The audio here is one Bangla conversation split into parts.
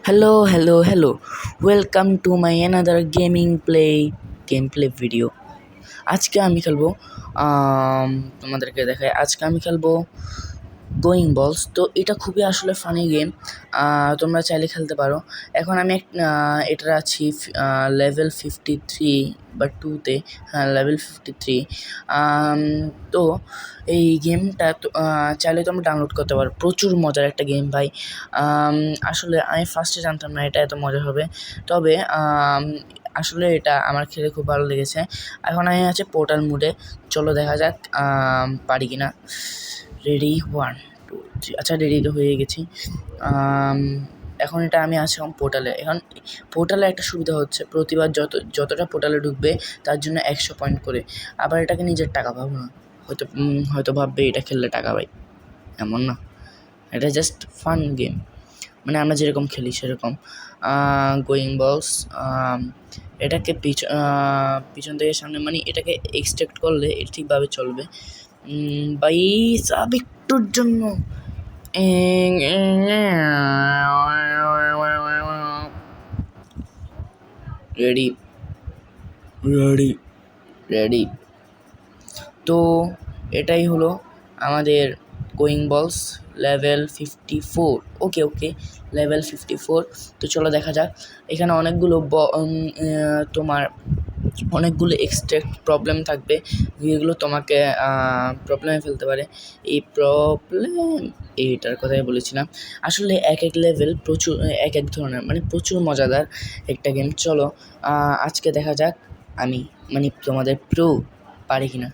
Hello. Welcome to my another gameplay video. আজকে আমি খেলবো তোমাদেরকে দেখাই। আজকে আমি খেলবো গোয়িং বলস। তো এটা খুবই আসলে ফানি গেম, তোমরা চাইলে খেলতে পারো। এখন আমি এটার আছি লেভেল 53 বা 2তে, হ্যাঁ লেভেল 53। তো এই গেমটা চাইলে তোমরা ডাউনলোড করতে পারো। প্রচুর মজার একটা গেম ভাই। আসলে আমি ফার্স্টে জানতাম না এটা এত মজা হবে, তবে আসলে এটা আমার খেলে খুব ভালো লেগেছে। এখন আমি আছে পোর্টাল মুডে, চলো দেখা যাক পারি কিনা। রেডি 1 2 3, আচ্ছা রেডি তো হয়ে গেছি। এখন এটা আমি আছি পোর্টালে। এখন পোর্টালে একটা সুবিধা হচ্ছে, প্রতিবার যতটা পোর্টালে ঢুকবে তার জন্য 100 পয়েন্ট করে। আবার এটাকে নিজের টাকা পাবো না, হয়তো ভাববে এটা খেললে টাকা পাই, এমন না। এটা জাস্ট ফান গেম, মানে আমরা যেরকম খেলি সেরকম। গোয়িং বলস, এটাকে পিছন থেকে সামনে, মানে এটাকে এক্সট্রাক্ট করলে এটা ঠিকভাবে চলবে। বাই সাব একটুর জন্য রেডি। তো এটাই হলো আমাদের গোয়িং বলস লেভেল 54। ওকে লেভেল 54। তো চলো দেখা যাক। এখানে অনেকগুলো এক্সট্রাক্ট প্রবলেম থাকবে, যেগুলো তোমাকে প্রবলেমে ফেলতে পারে। এইটার কথাই বলেছিলাম। আসলে এক লেভেল প্রচুর এক ধরনের, মানে প্রচুর মজাদার একটা গেম। চলো আজকে দেখা যাক আমি তোমাদের প্রো পারি কিনা।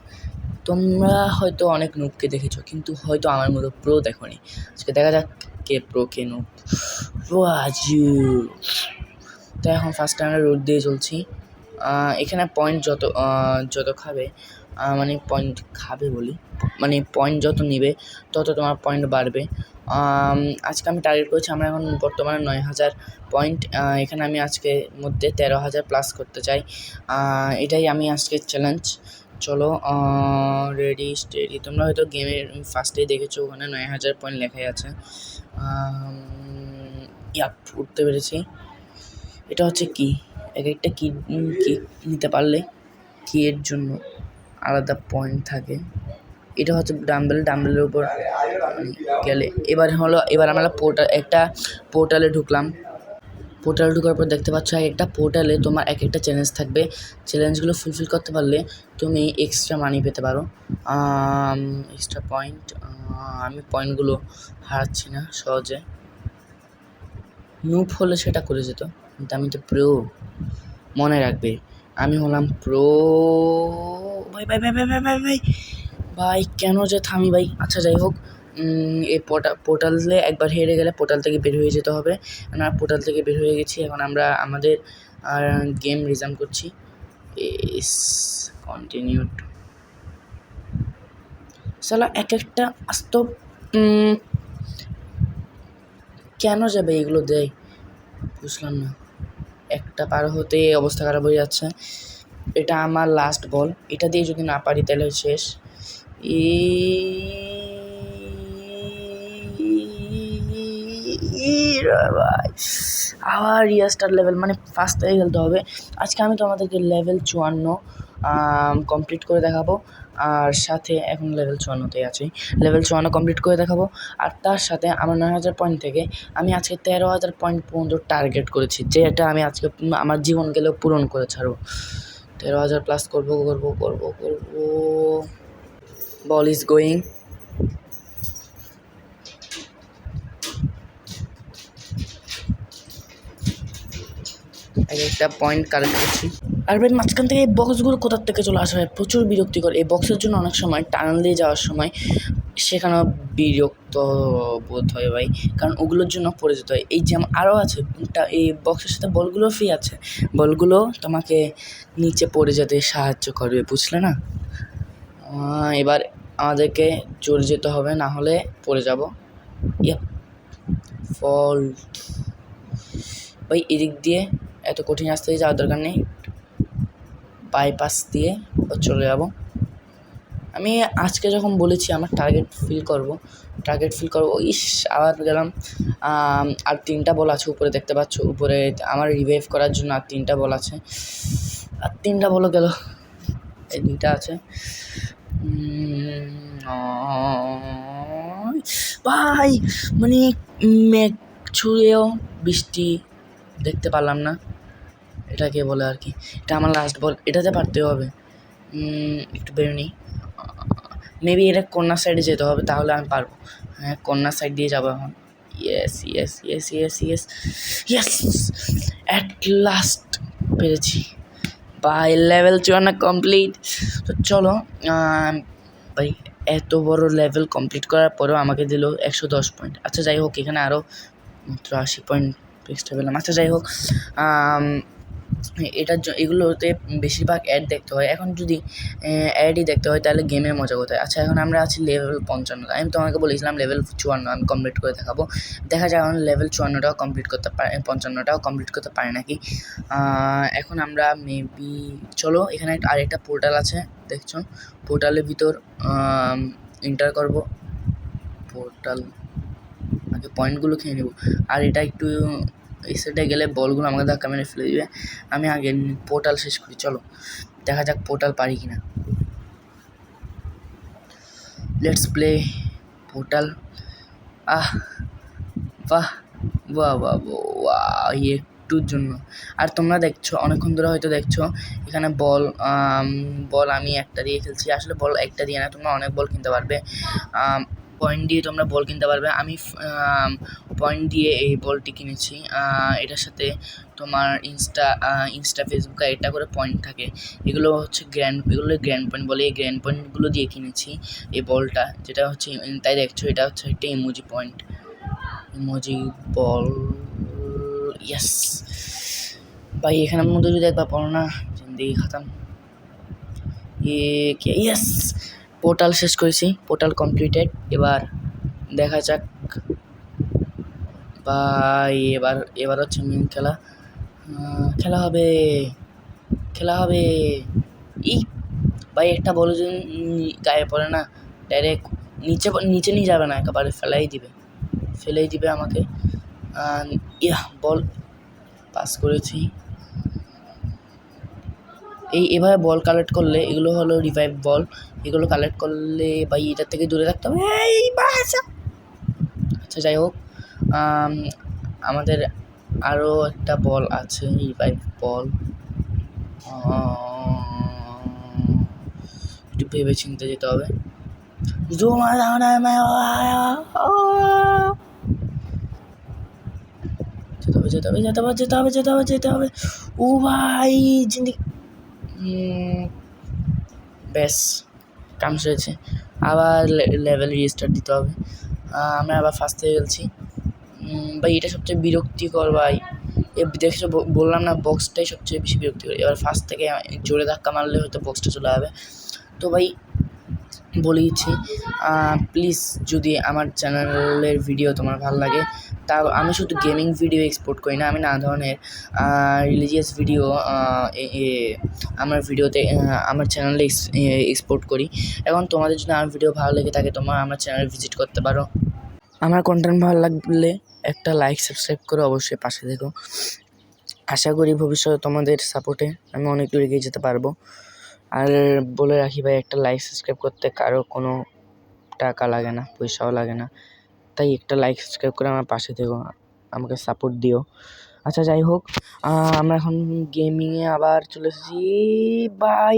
তোমরা হয়তো অনেক নুবকে দেখেছো, কিন্তু হয়তো আমার মতো প্রো দেখোনি। আজকে দেখা যাক কে প্রো কে নুব। তো এখন ফার্স্ট আমরা রোড দিয়ে চলছি। এখানে পয়েন্ট যত খাবে, পয়েন্ট যত নিবে তত তোমার পয়েন্ট বাড়বে। আজকে আমি টার্গেট করেছি, আমরা এখন বর্তমানে 9000 পয়েন্ট। এখানে আমি আজকের মধ্যে 13000 প্লাস করতে চাই। এটাই আমি আজকের চ্যালেঞ্জ। চলো রেডি স্টেডি। তোমরা হয়তো গেমের ফার্স্টেই দেখেছো, ওখানে 9000 পয়েন্ট লেখাই আছে। উঠতে পেরেছি। এটা হচ্ছে কি, একটা কি নিতে পারলে কি এর জন্য আলাদা পয়েন্ট থাকে। এটা হচ্ছে ডাম্বেলের উপর গেলে। এবার আমরা পোর্টালে ঢুকলাম। পোর্টালে ঢোকার পর দেখতে পাচ্ছ একটা পোর্টালে তোমার একটা চ্যালেঞ্জ থাকবে। চ্যালেঞ্জগুলো ফুলফিল করতে পারলে তুমি এক্সট্রা মানি পেতে পারো, এক্সট্রা পয়েন্ট। আমি পয়েন্টগুলো হারাচ্ছি না সহজে। নুব হলে সেটা করে যেত, কিন্তু আমি তো প্রো, মনে রাখবে আমি হলাম প্রো। ভাই কেন যে থামি ভাই। আচ্ছা যাই হোক, এই পোর্টালে একবার হেরে গেলে পোর্টাল থেকে বের হয়ে যেতে হবে। আমরা পোর্টাল থেকে বের হয়ে গেছি। এখন আমরা আমাদের গেম রিজাম করছি। কন্টিনিউড। সালা একটা আস্ত কেন যাবে এগুলো দেয়, বুঝলাম না। একটা পার হতে অবস্থা খারাপ হয়ে যাচ্ছে। এটা আমার লাস্ট বল, এটা দিয়ে যদি না পারি তাহলে শেষ। আবার রিস্টার লেভেল, মানে ফার্স্ট থেকে খেলতে হবে। আজকে আমি তোমাদেরকে লেভেল 54 কমপ্লিট করে দেখাবো, আর সাথে এখন লেভেল 54তেই আছি। লেভেল 54 কমপ্লিট করে দেখাবো, আর তার সাথে আমার 9000 পয়েন্ট থেকে আমি আজকে 13000 পয়েন্ট পর্যন্ত টার্গেট করেছি, যেটা আমি আজকে আমার জীবন গেলেও পূরণ করে ছাড়বো। 13000 প্লাস করবো। বল ইজ গোয়িং। একটা পয়েন্ট কালেক্ট করছি। আর ভাই মাঝখান থেকে এই বক্সগুলো কোথার থেকে চলে আসা হয়, প্রচুর বিরক্তিকর। এই বক্সের জন্য অনেক সময় টানেল দিয়ে যাওয়ার সময় সেখানেও বিরক্ত বোধ হয় ভাই, কারণ ওগুলোর জন্য পড়ে যেতে হয়। এই যেমন আরও আছে, এই বক্সের সাথে বলগুলো ফ্রি আছে, বলগুলো তোমাকে নিচে পড়ে যেতে সাহায্য করবে, বুঝলে না? এবার আমাদেরকে জোরে যেতে হবে, না হলে পড়ে যাব। ফল ভাই, এদিক দিয়ে এত কঠিন রাস্তা দিয়ে যাওয়ার দরকার নেই, বাইপাস দিয়ে চলে যাব। আমি আজকে যখন বলেছি আমার টার্গেট ফিল করব, টার্গেট ফিল করবো। ইস, আবার গেলাম। আর 3টা বল আছে উপরে, দেখতে পাচ্ছ উপরে আমার রিভাইভ করার জন্য আর 3টা বল আছে। আর 3টা বলও গেল, এই 2টা আছে। ভাই মানে মেঘ ছুঁয়েও বৃষ্টি দেখতে পারলাম না, এটাকে বলে আর কি। এটা আমার লাস্ট বল, এটাতে পারতে হবে। একটু বেরোনি, মেবি এটা কর্নার সাইডে যেতে হবে, তাহলে আমি পারবো। হ্যাঁ, কর্নার সাইড দিয়ে যাবো এখন। Yes yes yes yes yes yes, at last পেরেছি। Bye, level 54 complete. তো চলো ভাই, এত বড় লেভেল কমপ্লিট করার পরেও আমাকে দিল 110 পয়েন্ট। আচ্ছা যাই হোক, এখানে আরও মাত্র 80 পয়েন্ট এক্সট্রা পেলাম। আচ্ছা যাই হোক, এগুলোতে বেশিরভাগ অ্যাড দেখতে হয়। এখন যদি অ্যাডই দেখতে হয় তাহলে গেমের মজা কোথায়? আচ্ছা, এখন আমরা আছি লেভেল 55। আমি তোমাকে বলেছিলাম লেভেল 54 আমি কমপ্লিট করে দেখাবো। দেখা যায় এখন লেভেল 54টাও কমপ্লিট করতে পারে, 55টাও কমপ্লিট করতে পারে নাকি। এখন আমরা মেবি, চলো এখানে আরেকটা পোর্টাল আছে দেখছো, পোর্টালের ভিতর এন্টার করব। পোর্টাল, আগে পয়েন্টগুলো খেয়ে নেব। আর এটা একটু এই সাইডে গেলে বলগুলো আমাকে ধাক্কা মেরে ফেলে দিবে। আমি আগে পোর্টাল শেষ করি, চলো দেখা যাক পোর্টাল পারি কিনা। Let's play portal. বাহ বাহ বাহ বাহ বাহ, একটুর জন্য। আর তোমরা দেখছো, অনেকক্ষণ ধরে হয়তো দেখছো এখানে বল আমি একটা দিয়ে খেলছি। আসলে বল একটা দিয়ে না, তোমরা অনেক বল কিনতে পারবে, পয়েন্ট দিয়ে তোমরা বল কিনতে পারবে। আমি পয়েন্ট দিয়ে এই বলটি কিনেছি। এটার সাথে তোমার ইনস্টা ফেসবুকে এটা করে পয়েন্ট থাকে, এগুলো হচ্ছে এগুলো গ্র্যান্ড পয়েন্ট বলে। এই গ্র্যান্ড পয়েন্টগুলো দিয়ে কিনেছি এই বলটা, যেটা হচ্ছে, তাই দেখছো এটা হচ্ছে একটা ইমোজি পয়েন্ট, ইমোজি বল। ইয়েস ভাই, এখানের মধ্যে যদি একবার পড়ো না, জিন্দেগি খতম। ইয়েস, পোর্টাল শেষ করেছি, পোর্টাল কমপ্লিটেড। এবার দেখা যাক ভাই, এবার হচ্ছে মেন খেলা, খেলা হবে খেলা হবে। ই ভাই, একটা বলে যদি গায়ে পড়ে না, ডাইরেক্ট নিচে নিয়ে যাবে না, একেবারে ফেলেই দিবে আমাকে। বল পাস করেছি। এভাবে বল কালেক্ট করলে, এগুলো হলো রিভাইভ বল, এগুলো কালেক্ট করলে ভাই এটার থেকে দূরে থাকতে হবে। আচ্ছা যাই হোক, আমাদের আরও একটা বল আছে, রিভাইভ বল। একটু ভেবে চিনতে যেতে হবে। যেতে হবে। ও ভাই, জিন্দিগি ব্যাস, কাম সেরেছে। আবার লেভেল রিস্টার্ট দিতে হবে। আমরা আবার ফার্স্ট থেকে গেছি। ভাই এটা সবচেয়ে বিরক্তিকর ভাই, দেখছো বললাম না, বক্সটাই সবচেয়ে বেশি বিরক্তিকর। এবার ফার্স্ট থেকে জোরে ধাক্কা মারলে হয়তো বক্সটা চলে যাবে। তো ভাই বলে দিচ্ছি, প্লিজ যদি আমার চ্যানেলের ভিডিও তোমার ভালো লাগে, তা আমি শুধু গেমিং ভিডিও এক্সপোর্ট করি না, আমি নানা ধরনের রিলিজিয়াস ভিডিও আমার ভিডিওতে আমার চ্যানেলে এক্সপোর্ট করি। এখন তোমাদের যদি আমার ভিডিও ভালো লেগে থাকে, তোমরা আমার চ্যানেলে ভিজিট করতে পারো। আমার কন্টেন্ট ভালো লাগলে একটা লাইক সাবস্ক্রাইব করে অবশ্যই পাশে থেকো। আশা করি ভবিষ্যতে তোমাদের সাপোর্টে আমি অনেক দূর এগিয়ে যেতে পারবো। আর বলে রাখি ভাই, একটা লাইক সাবস্ক্রাইব করতে কারো কোনো টাকা লাগে না, পয়সাও লাগে না, তাই একটা লাইক সাবস্ক্রাইব করে আমার পাশে থেকো, আমাকে সাপোর্ট দিও। আচ্ছা যাই হোক, আমরা এখন গেমিংয়ে আবার চলে এসেছি। ভাই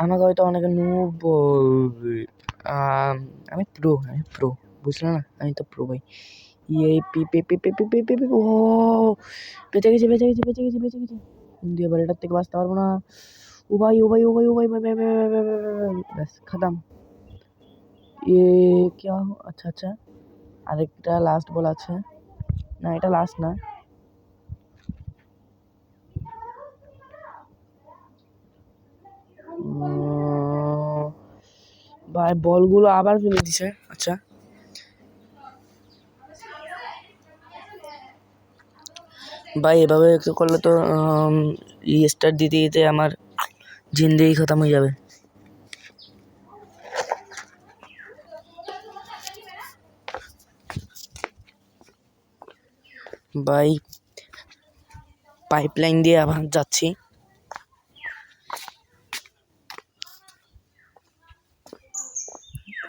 আমাকে হয়তো অনেকে নুব বলবে, আমি প্রো বুঝলে না, আমি তো প্রো ভাই। ও বেঁচে গেছি। কিন্তু এবার এটার থেকে বাঁচতে পারবো না। ও ভাই ব্যাস খতম। क्या हो? আচ্ছা আরেকটা লাস্ট বল আছে, না এটা লাস্ট না। ভাই বলগুলো আবার ফেলে দিছে। আচ্ছা ভাই, এভাবে একটু করলে তো রিস্টার্ট দিতে আমার জিন্দেগি খতম হয়ে যাবে। ভাই পাইপলাইন দিয়ে আবার যাচ্ছি।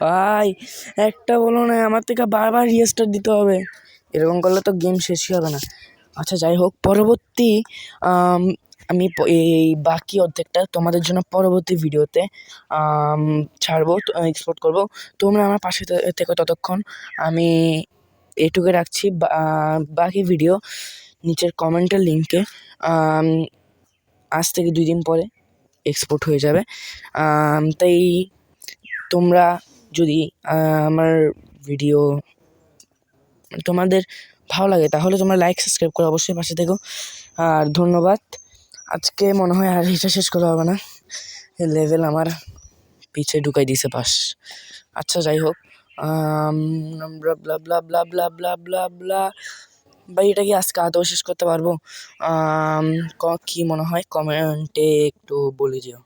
ভাই একটা বলো না, আমার থেকে বারবার রিস্টার্ট দিতে হবে, এরকম করলে তো গেম শেষই হবে না। আচ্ছা যাই হোক, পরবর্তী আমি এই বাকি অর্ধেকটা তোমাদের জন্য পরবর্তী ভিডিওতে ছাড়বো, এক্সপোর্ট করবো। তোমরা আমার পাশে থেকে ততক্ষণ আমি এটুকু রাখছি। বাকি ভিডিও নিচের কমেন্টের লিঙ্কে আজ থেকে 2 দিন পরে এক্সপোর্ট হয়ে যাবে। তাই তোমরা যদি আমার ভিডিও তোমাদের ভালো লাগে তাহলে তোমরা লাইক সাবস্ক্রাইব করে অবশ্যই পাশে থেকো। আর ধন্যবাদ। আজকে মনে হয় আর এটা শেষ করা হবে না, লেভেল আমার পিছে ঢুকাই দিয়েছে পাস। আচ্ছা যাই হোক, ব্লা ব্লা ব্লা ব্লা ব্লা ব্লা ব্লা ব্লা ভাই এটা কি আজকে আদৌ শেষ করতে পারবো? কি মনে হয় কমেন্টে একটু বলে যেও।